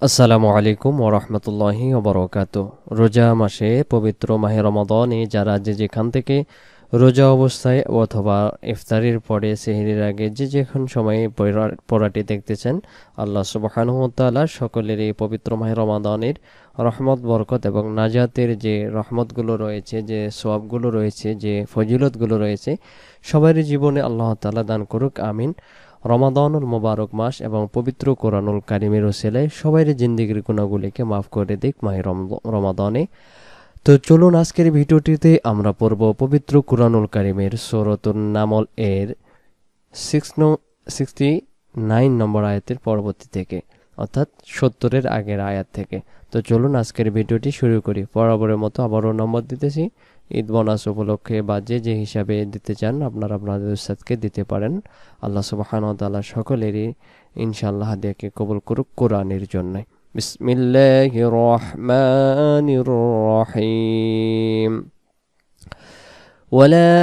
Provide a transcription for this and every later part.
আসসালামু আলাইকুম ওরহমতুল্লাহি ওবরকাত। রোজা মাসে পবিত্র মাহে রমাদানে যারা যে যেখান থেকে রোজা অবস্থায় অথবা ইফতারির পরে সেহরির আগে যে যেখান সময়ে পড়াটি দেখতেছেন, আল্লাহ সুবহানাহু ওয়া তাআলা সকলের এই পবিত্র মাহে রমাদানের রহমত বরকত এবং নাজাতের যে রহমতগুলো রয়েছে, যে সওয়াবগুলো রয়েছে, যে ফজিলতগুলো রয়েছে, সবারই জীবনে আল্লাহ তাআলা দান করুক, আমিন। রমাদানুল মোবারক মাস এবং পবিত্র কোরআনুল কারিমের ওসিলায় সবাই জিন্দিগির গুণাগুলিকে মাফ করে দিক মাহে রমাদানে। তো চলুন আজকের ভিডিওটিতে আমরা পড়ব পবিত্র কোরআনুল কারিমের সূরাতুন নামল এর 69 নম্বর আয়াতের পরবর্তী থেকে, অর্থাৎ 70-এর আগের আয়াত থেকে। তো চলুন আজকের ভিডিওটি শুরু করি। বরাবরের মতো আবারও নম্বর দিতেছি। ঈদ বোনাস উপলক্ষে বা যে যে হিসাবে দিতে চান আপনারা আপনাদের উস্তাদকে দিতে পারেন। আল্লাহ সুবহানাহু ওয়া তাআলা সকলেরই ইনশাআল্লাহ হাদিয়াকে কবুল করুক কোরআনের জন্য। বিসমিল্লাহির রহমানির রহিম। ولا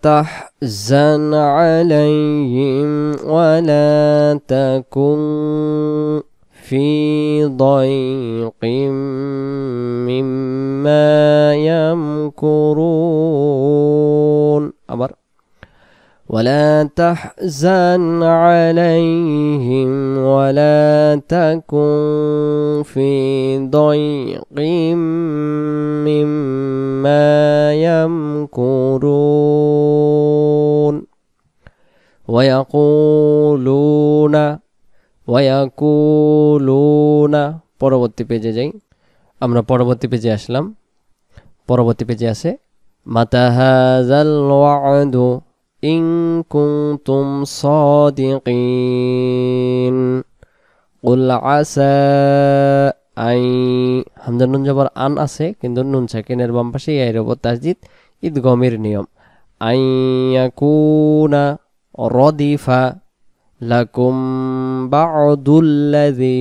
تحزن عليهم ولا تكن في ضيق مما يمكرون আবার ولا تحزن عليهم ولا تكن في ضيق مما يمكرون ويقولون পরবর্তী পেজে যাই। আমরা পরবর্তী পেজে আসলাম। পরবর্তী পেজে আছে মাতা হাযাল ওয়া'দু ইন কুনতুম সাদিকিন কুল আসা আই। হামজা নুন জবর আন আছে, কিন্তু নুন সাকিনের বাম পাশে এর উপর তাসদিদ, ইদগমের নিয়ম। আইয়াকুনা রদিফা লাকুম বা'দুল্লাযী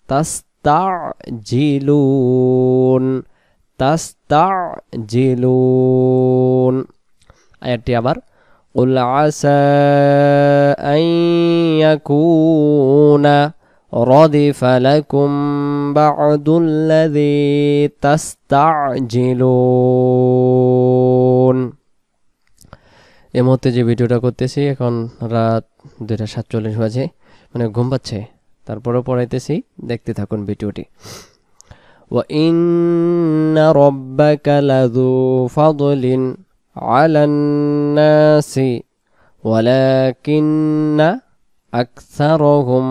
তাস্তা'জিলুন। আয়াতটি আবার কুল আসা আন ইয়াকুনা রদিফা লাকুম বা'দুল্লাযী তাস্তা'জিলুন। এই মুহূর্তে যে ভিডিওটা করতেছি এখন রাত 2:47 বাজে, মানে ঘুম পাচ্ছে, তারপরেও পড়াইতেছি, দেখতে থাকুন ভিডিওটি। وَإِنَّ رَبَّكَ لَذُو فَضْلٍ عَلَى النَّاسِ وَلَكِنَّ أَكْثَرَهُمْ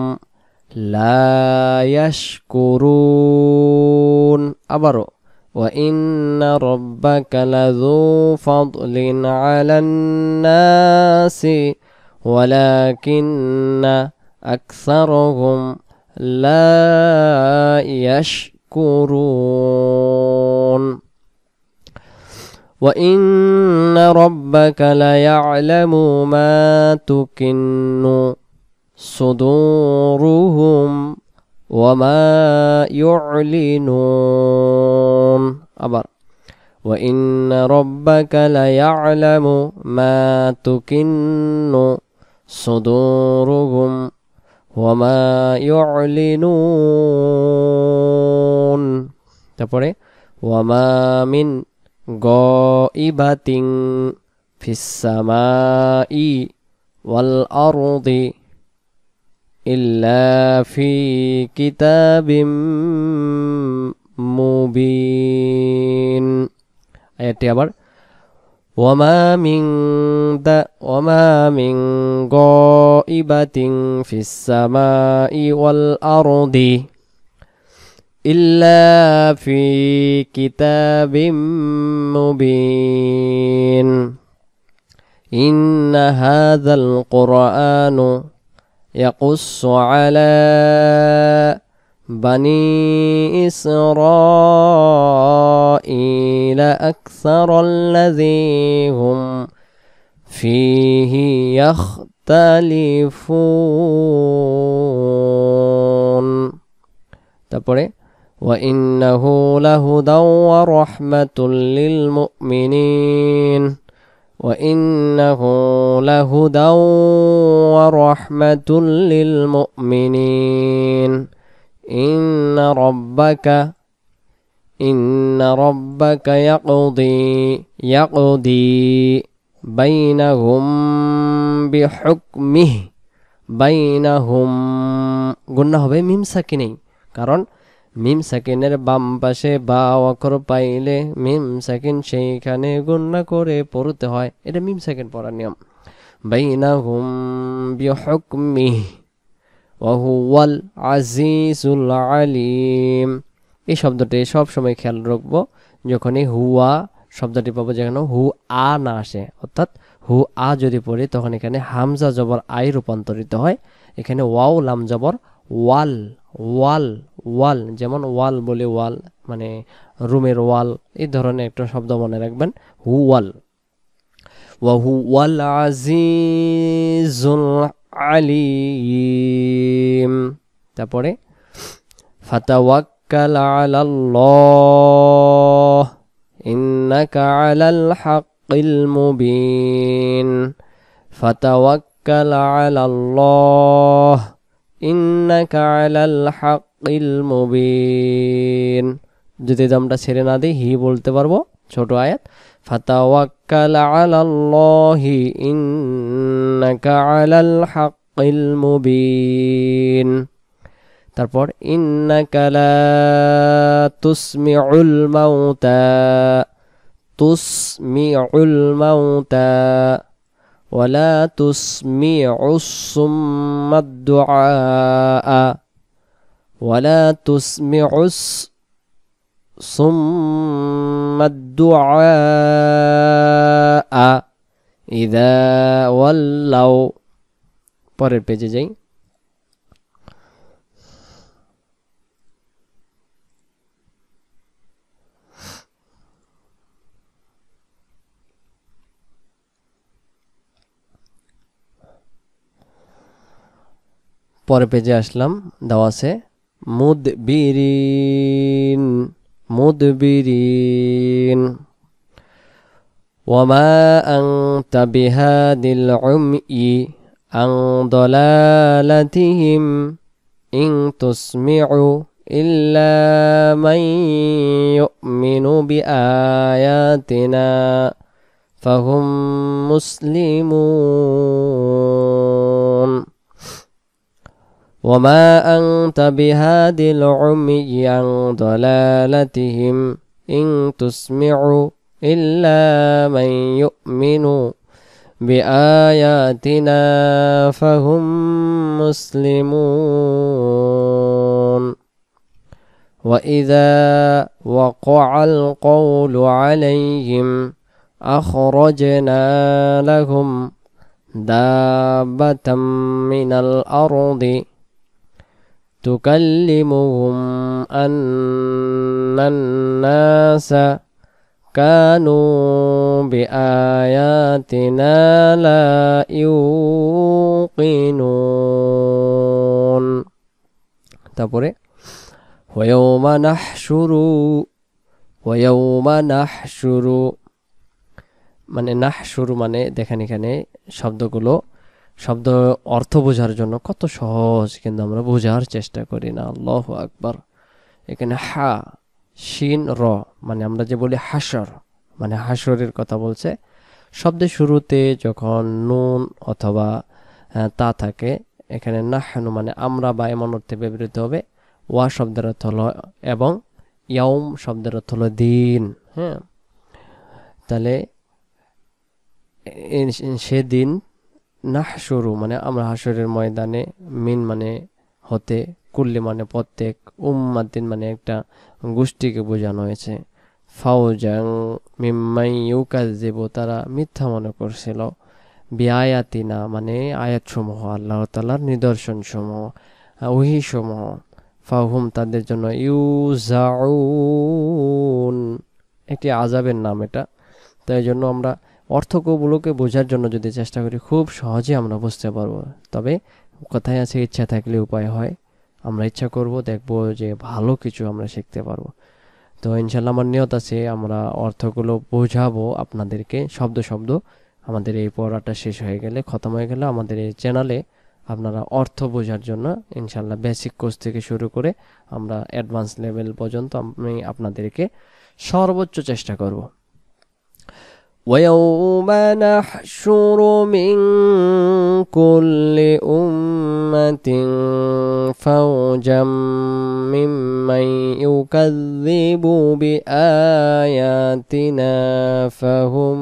لَا يَشْكُرُونَ আবারও وَإِنَّ رَبَّكَ لَذُو فَضْلٍ عَلَى النَّاسِ وَلَكِنَّ أَكْثَرَهُمْ لَا يَشْكُرُونَ وَإِنَّ رَبَّكَ لَيَعْلَمُ مَا تُكِنُّ صُدُورُهُمْ وَمَا يُعْلِنُونَ আবার وَإِنَّ رَبَّكَ لَيَعْلَمُ مَا تُكِنُّ صُدُورُهُمْ وَمَا يُعْلِنُونَ। তারপরে وَمَا مِنْ غَائِبَةٍ فِي السَّمَاءِ وَالْأَرْضِ إِلَّا فِي كِتَابٍ মুবিন। আয়াতটি আবার وَمَا مِنْ غَائِبَةٍ فِي السَّمَاءِ وَالْأَرْضِ إِلَّا فِي كِتَابٍ مُبِينٍ إِنَّ هَذَا الْقُرْآنَ يَقُصُّ عَلَى بني إسرائيل أكثر الذي هم فيه يختلفون তারপরে وإنه لهدى ورحمة للمؤمنين وإنه لهدى ورحمة للمؤمنين إن ربك يقضي بينهم بحكمه বাইনাহুম গুণনা হবে মিম সাকিনেই, কারণ মিম সাকিনের বাম পাশে বা অক্ষর পাইলে মিম সাকিন সেইখানে গুণনা করে পড়তে হয়, এটা মিম সাকিন পড়ার নিয়ম। বাইনাহুম বিহুকমিহি ওয়া হুয়াল আজিজুল আলিম। এই শব্দটি সব সময় খেয়াল রাখবো, যখনই হুয়া শব্দটি পাবো যেখানে হু আ না আসে, অর্থাৎ হু আ যদি পড়ি তখন এখানে হামজা জবর আই রূপান্তরিত হয়, এখানে ওয়াও লাম জবর ওয়াল ওয়াল ওয়াল, যেমন ওয়াল বলে ওয়াল মানে রুমের ওয়াল, এই ধরনের একটা শব্দ মনে রাখবেন, হু ওয়াল। ওয়া হু ওয়াল আজিজুল আলিম। তারপরে ফাতাওয়াক্কাল আলাল্লাহ ইন্নাকা আলাল হাক্কিল মুবিন। ফাতাওয়াক্কাল আলাল্লাহ ইন্নাকা আলাল হাক্কিল মুবিন। যদি দামটা ছেড়ে না দিই হি বলতে পারবো, ছোট আয়াত। ফাতাওয়াক্কাল আলাল্লাহি ইন্নাকা আলাল হাক্কিল মুবিন। তারপর ইন্নাকা লা তুসমিউল মাউতা ওয়ালা তুসমিউস সুম্মাদ দুআ ওয়ালা তুসমিউস সুম্মাদ দুআ ইযা ওয়াল্লাউ। পরের পেজে যাই। পরের পেজে আসলাম, দেওয়া আছে মুদবিরিন ওয়ামা আনতা বিহাদিল উময়ি আন দালালাতিহিম ইন তুসমিউ ইল্লা মান ইউমিনু বিআয়াতিনা ফাহুম মুসলিমুন। وما أنت بهاد العمي عن ضلالتهم إن تسمع إلا من يؤمن بآياتنا فهم مسلمون وإذا وقع القول عليهم أخرجنا لهم دابة من الأرض تكلمهم أن الناس كانوا بآياتنا لا يوقنون। তারপরে ويوم نحشر মানে নাহশুরু মানে দেখেন এখানে শব্দগুলো, শব্দ অর্থ বোঝার জন্য কত সহজ, কিন্তু আমরা বোঝার চেষ্টা করি না। আল্লাহু আকবার। এখানে হা শিন র মানে আমরা যে বলি হাসর, মানে হাসরের কথা বলছে। শব্দের শুরুতে যখন নুন অথবা তা থাকে, এখানে নাহনু মানে আমরা বা এমন অর্থে ব্যবহৃত হবে। ওয়া শব্দের অর্থ হলো এবং, ইয়াউম শব্দের অর্থ হলো দিন। হ্যাঁ, তাহলে সেদিন নাহশুরু মানে আমরা হাসরের ময়দানে, মিন মানে হতে, কুল্লি মানে প্রত্যেক, উম্মাতিন মানে একটা গোষ্ঠীকে বোঝানো হয়েছে। ফাউজাং মিম্মাই ইউকাযযিবু তারা মিথ্যা মনে করছিল, বিআয়াতিনা মানে আয়াতসমূহ, আল্লাহ তাআলার নিদর্শনসমূহ, ওহীসমূহ। ফাহুম তাদের জন্য, ইউজাউন একটি আযাবের নাম এটা। তাই জন্য আমরা অর্থগুলোকে বোঝার জন্য যদি চেষ্টা করি খুব সহজে আমরা বুঝতে পারবো। তবে কথায় আছে ইচ্ছা থাকলে উপায় হয়। আমরা ইচ্ছা করব, দেখব যে ভালো কিছু আমরা শিখতে পারবো। তো ইনশাল্লাহ আমার নিয়ত আছে আমরা অর্থগুলো বোঝাবো আপনাদেরকে শব্দ শব্দ, আমাদের এই পড়াটা শেষ হয়ে গেলে, খতম হয়ে গেলে, আমাদের এই চ্যানেলে আপনারা অর্থ বোঝার জন্য ইনশাল্লাহ বেসিক কোর্স থেকে শুরু করে আমরা অ্যাডভান্স লেভেল পর্যন্ত আমি আপনাদেরকে সর্বোচ্চ চেষ্টা করব। ويوم نحشر من كل أمة فوجا ممن يكذب بآياتنا فهم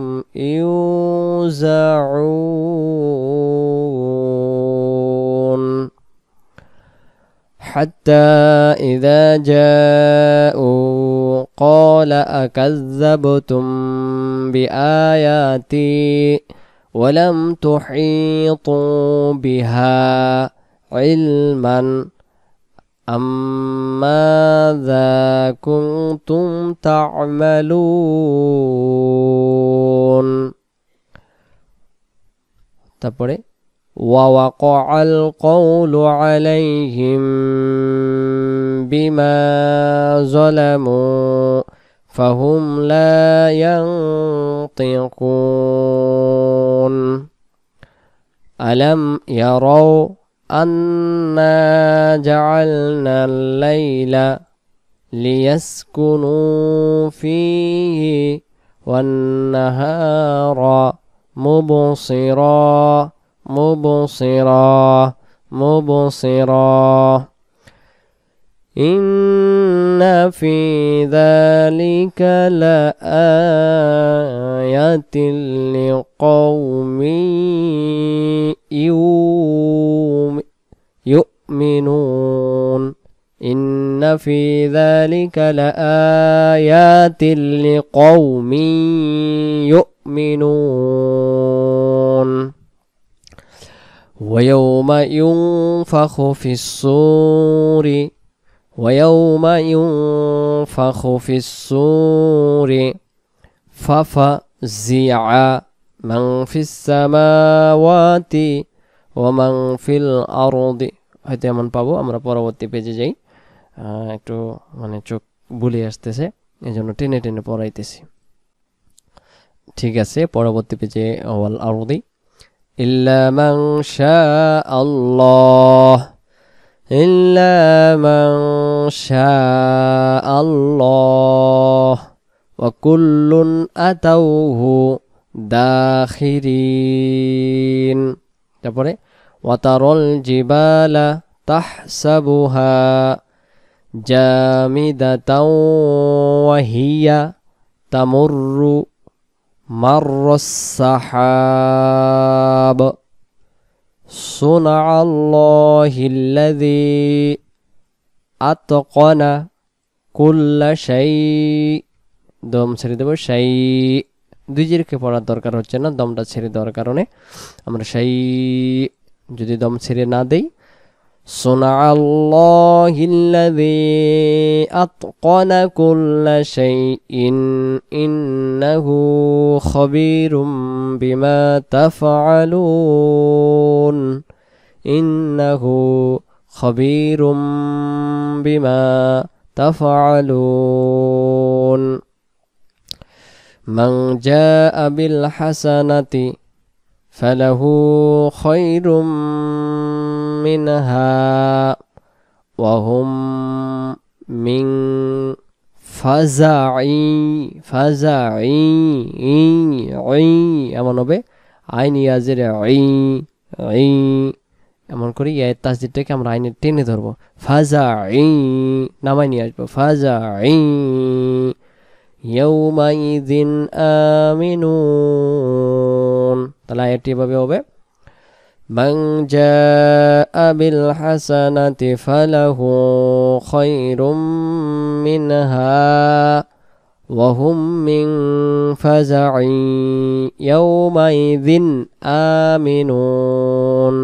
يوزعون حتى إذا جاءوا قال أكذبتم بآياتي ولم تحيطوا بها علما أم ماذا كنتم تعملون তারপরে ووقع القول عليهم بما ظلموا فهم لا ينطقون ألم يروا أنا جعلنا الليل ليسكنوا فيه والنهار مبصرا إن في ذلك لآية لقوم يؤمنون إن في ذلك لآيات لقوم يؤمنون ويوم ينفخ في الصور ففزع من في السماوات ومن في الأرض। হয়তো এমন পাবো, আমরা পরবর্তী পেজে যাই, একটু মানে চোখ ভুলে আসতেছে, এজন্য টেনে টেনে পড়াইতেছি। ঠিক আছে, পরবর্তী পেজে ওয়াল আরদি ইল্লা মান শাআ আল্লাহ ওয়া কুল্লুন আতাউহু দাখিরিন। তারপরে ওয়াতারল জিবালা তাহসাবুহা জামিদাতাও ওয়া হিয়া তামুররু মাররাস সাহাব সুনআল্লাহিল্লাযী আতকানা কুল্লা শাই। দম ছেড়ে দেব, শাই দুই জিরকে পড়ার দরকার হচ্ছে না, দমটা ছেড়ে দেওয়ার কারণে আমরা শাই যদি দম ছেড়ে না দেই, সুনআল্লাহিল্লাযী আতকানা কুল্লা শাইইন ইন্নাহু খাবীরুম বিমা তাফআলুন ইন্নাহু খাবীরুম বিমা তাফআলুন। মান জাআ বিল হাসানাতি ফালাহু খায়রুম মিনহা ওয়া হুম মিন ফাজাই এমন হবে, আইন ইয়াজের আই এমন করি, এই তাসদিদটাকে আমরা আইনে টেনে ধরবো, ফাজাই নামাই নিয়ে আসবো, ফাজাই ইয়াউমাইযিন আমিনুন। তাহলে আয়াতটি এভাবে হবে, মান জাআ বিল হাসানাতি ফালাহু খায়রুম মিনহা ওয়া হুম মিন ফাজাই ইয়াউমাইযিন আমিনুন।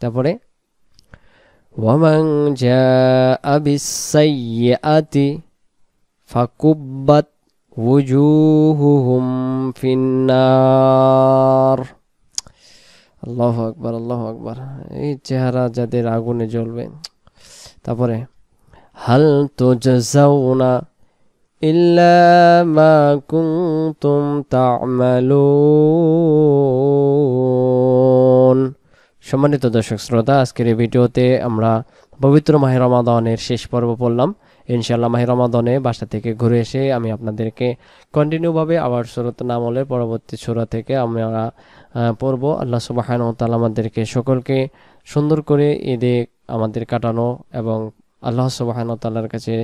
তারপরে ওয়ামান জাআ বিস-সাইয়্যাতি ফাকুব্বাত ওয়ুজুহুহুম ফিন্নার। আল্লাহু আকবার, আল্লাহু আকবার, এই চেহারা যাদের আগুনে জ্বলবে। তারপরে হাল তুজজাউনা ইল্লা মা কুনতুম তা'মালুন। সম্মানিত দর্শক শ্রোতা, আজকের এই ভিডিওতে আমরা পবিত্র মাহে রমাদানের শেষ পর্ব পড়লাম। ইনশাআল্লাহ মাহে রমাদানে বাসা থেকে ঘুরে এসে আমি আপনাদেরকে কন্টিনিউভাবে আবার সূরাত নামলের পরবর্তী সূরা থেকে আমরা পড়ব। আল্লাহ সুবহানাহু ওয়া তাআলা আমাদেরকে সকলকে সুন্দর করে ঈদে আমাদের কাটানো এবং আল্লাহ সুবহানাহু ওয়া তাআলার কাছে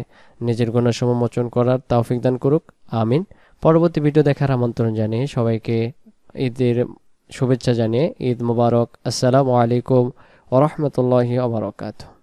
নিজের গুনাহ মোচন করার তৌফিক দান করুক, আমিন। পরবর্তী ভিডিও দেখার আমন্ত্রণ জানিয়ে সবাইকে ঈদের শুভেচ্ছা জানিয়ে ঈদ মুবারক। আসসালামু আলাইকুম ওয়া রাহমাতুল্লাহি ওয়া বারাকাতুহু।